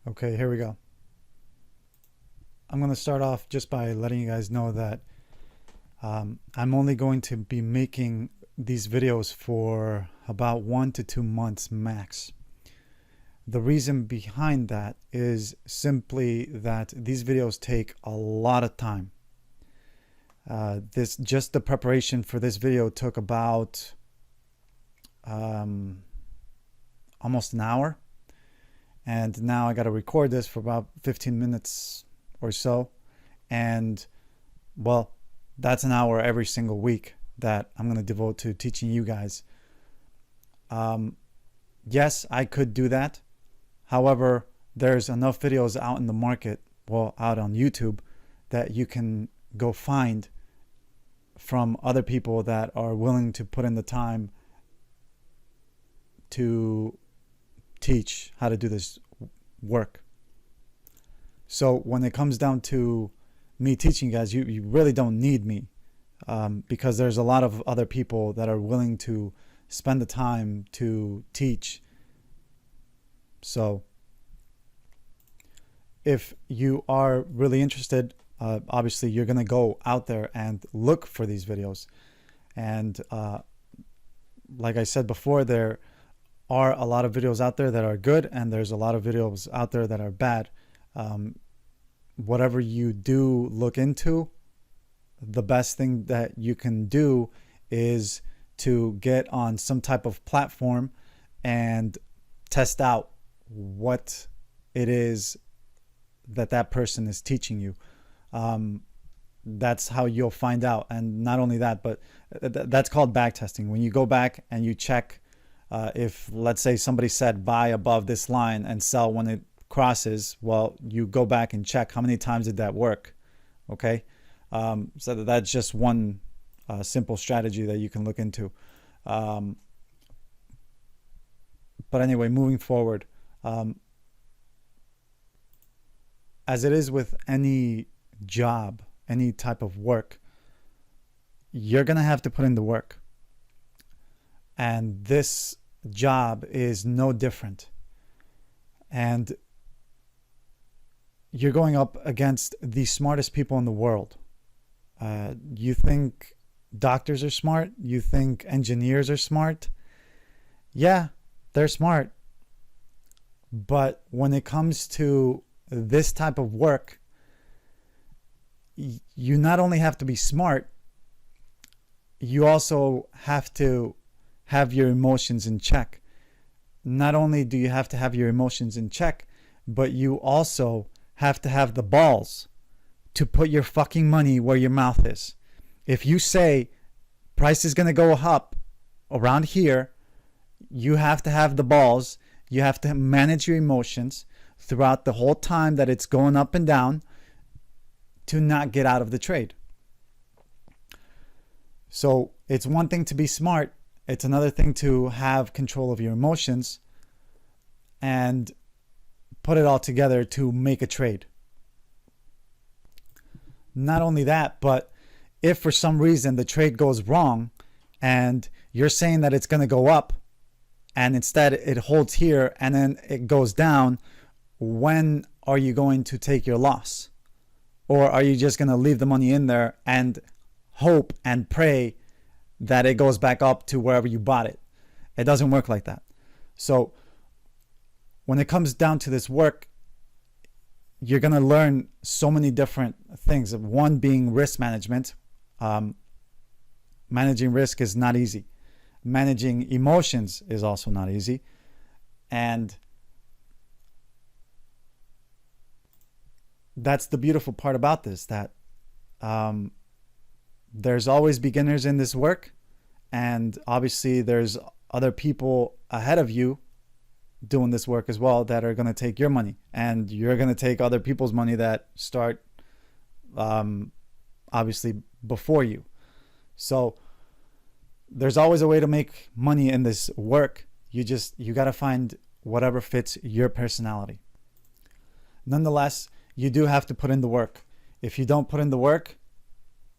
Okay, here we go. I'm going to start off just by letting you guys know that I'm only going to be making these videos for about 1 to 2 months max. The reason behind that is simply that these videos take a lot of time. Just the preparation for this video took about almost an hour. And now I got to record this for about 15 minutes or so. And well, that's an hour every single week that I'm going to devote to teaching you guys. Yes, I could do that. However, there's enough videos out in the market, well, out on YouTube, that you can go find from other people that are willing to put in the time to teach how to do this work. So when it comes down to me teaching you guys, you really don't need me, because there's a lot of other people that are willing to spend the time to teach. So if you are really interested, obviously you're going to go out there and look for these videos. And like I said before, there are a lot of videos out there that are good, and there's a lot of videos out there that are bad. Whatever you do look into, the best thing that you can do is to get on some type of platform and test out what it is that that person is teaching you. That's how you'll find out. And not only that, but that's called back testing. When you go back and you check, if let's say somebody said buy above this line and sell when it crosses, well, you go back and check how many times did that work. Okay. So that's just one simple strategy that you can look into. But anyway, moving forward, as it is with any job, any type of work, you're going to have to put in the work. And this job is no different. And you're going up against the smartest people in the world. You think doctors are smart? You think engineers are smart? Yeah, they're smart. But when it comes to this type of work, you not only have to be smart, you also have to have your emotions in check. Not only do you have to have your emotions in check, but you also have to have the balls to put your fucking money where your mouth is. If you say price is going to go up around here, you have to have the balls. You have to manage your emotions throughout the whole time that it's going up and down to not get out of the trade. So it's one thing to be smart. It's another thing to have control of your emotions and put it all together to make a trade. Not only that, but if for some reason the trade goes wrong and you're saying that it's going to go up and instead it holds here and then it goes down, when are you going to take your loss? Or are you just going to leave the money in there and hope and pray that it goes back up to wherever you bought it? It doesn't work like that. So when it comes down to this work, you're going to learn so many different things. One being risk management. Managing risk is not easy. Managing emotions is also not easy. And that's the beautiful part about this, that there's always beginners in this work, and obviously there's other people ahead of you doing this work as well that are going to take your money, and you're going to take other people's money that start obviously before you. So there's always a way to make money in this work. You got to find whatever fits your personality. Nonetheless, you do have to put in the work. If you don't put in the work,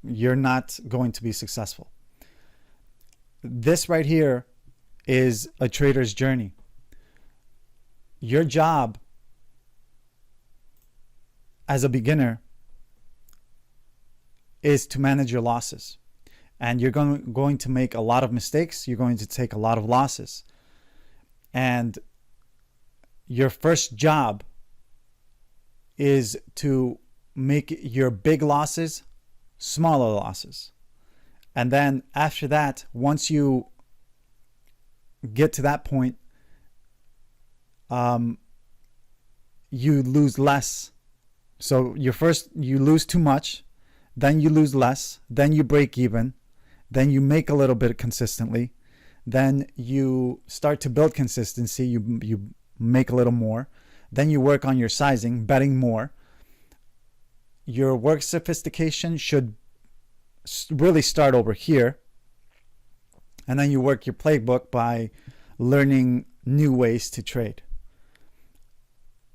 you're not going to be successful. This right here is a trader's journey. Your job as a beginner is to manage your losses. And you're going to make a lot of mistakes. You're going to take a lot of losses. And your first job is to make your big losses smaller losses. And then after that, once you get to that point, you lose less. So you lose too much, then you lose less, then you break even, then you make a little bit consistently, then you start to build consistency, you make a little more, then you work on your sizing, betting more. Your work sophistication should really start over here, and then you work your playbook by learning new ways to trade.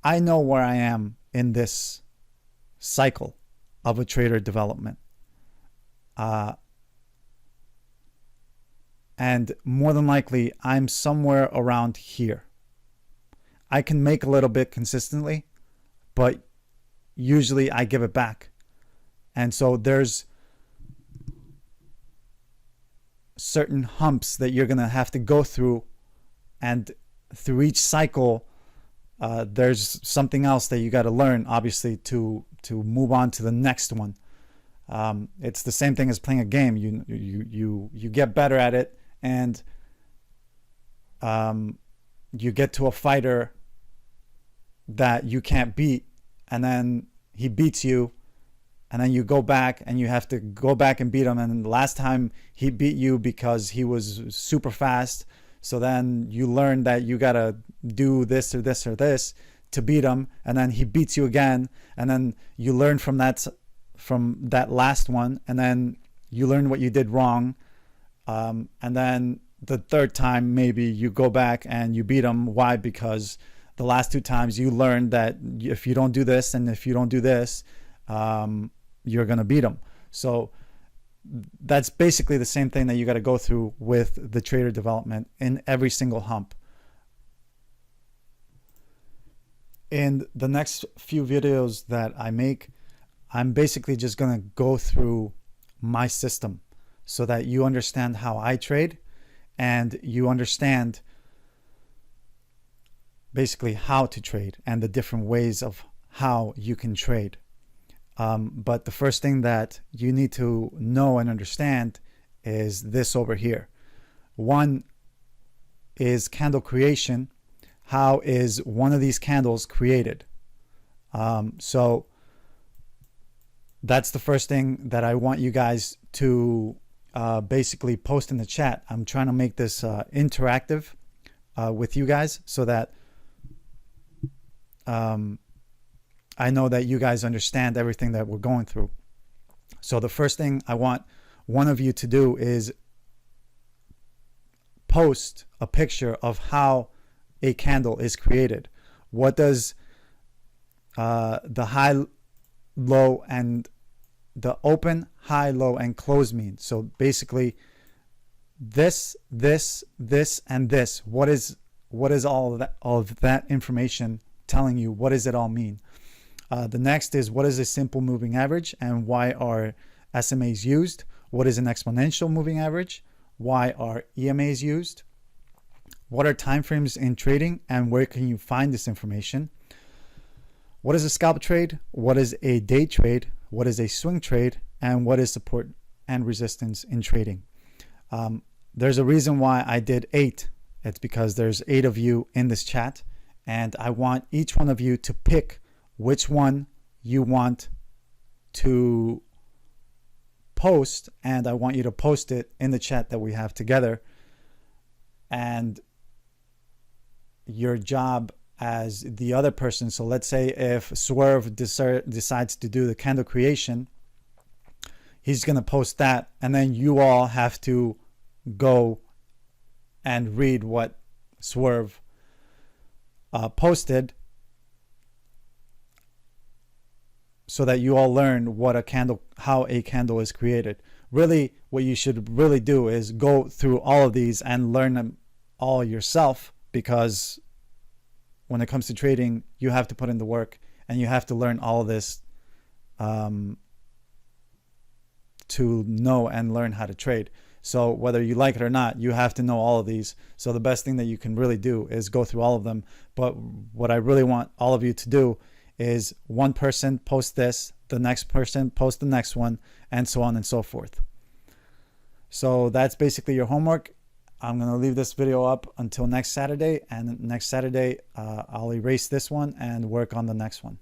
I know where I am in this cycle of a trader development. And more than likely, I'm somewhere around here. I can make a little bit consistently, but usually I give it back. And so there's certain humps that you're going to have to go through, and through each cycle, there's something else that you got to learn, obviously, to move on to the next one. It's the same thing as playing a game. You get better at it, and you get to a fighter that you can't beat, and then he beats you, and then you go back and you have to go back and beat him. And the last time he beat you because he was super fast, so then you learn that you gotta do this or this or this to beat him, and then he beats you again, and then you learn from that last one, and then you learn what you did wrong, and then the third time maybe you go back and you beat him. Why? Because the last two times you learned that if you don't do this and if you don't do this, you're gonna beat him. So that's basically the same thing that you got to go through with the trader development in every single hump. In the next few videos that I make, I'm basically just going to go through my system so that you understand how I trade, and you understand basically how to trade and the different ways of how you can trade. But the first thing that you need to know and understand is this over here. One is candle creation. How is one of these candles created? So that's the first thing that I want you guys to basically post in the chat. I'm trying to make this interactive with you guys so that I know that you guys understand everything that we're going through. So the first thing I want one of you to do is post a picture of how a candle is created. What does the high, low, and the open, high, low, and close mean? So basically this, and this. What is all of that information telling you? What does it all mean? The next is, what is a simple moving average and why are SMAs used? What is an exponential moving average? Why are EMAs used? What are timeframes in trading and where can you find this information? What is a scalp trade? What is a day trade? What is a swing trade? And what is support and resistance in trading? There's a reason why I did 8. It's because there's 8 of you in this chat, and I want each one of you to pick which one you want to post, and I want you to post it in the chat that we have together. And your job as the other person, so let's say if Swerve decides to do the candle creation, he's going to post that, and then you all have to go and read what Swerve posted, so that you all learn what a candle, how a candle is created. Really, what you should really do is go through all of these and learn them all yourself, because when it comes to trading, you have to put in the work and you have to learn all of this to know and learn how to trade. So whether you like it or not, you have to know all of these. So the best thing that you can really do is go through all of them. But what I really want all of you to do is one person post this, the next person post the next one, and so on and so forth. So that's basically your homework. I'm going to leave this video up until next Saturday, and next Saturday I'll erase this one and work on the next one.